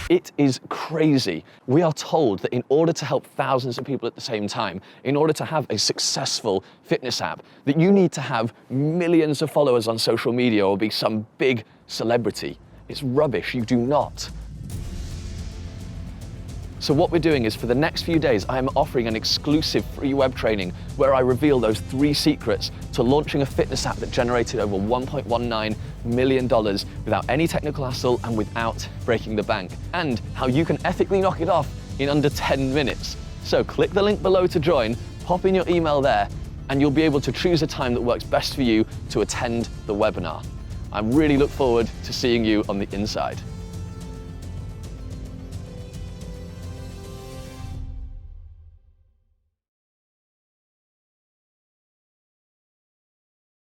It is crazy. We are told that in order to help thousands of people at the same time, in order to have a successful fitness app, that you need to have millions of followers on social media or be some big celebrity. It's rubbish, you do not. So what we're doing is, for the next few days, I am offering an exclusive free web training where I reveal those 3 secrets to launching a fitness app that generated over $1.19 million without any technical hassle and without breaking the bank, and how you can ethically knock it off in under 10 minutes. So click the link below to join, pop in your email there, and you'll be able to choose a time that works best for you to attend the webinar. I really look forward to seeing you on the inside.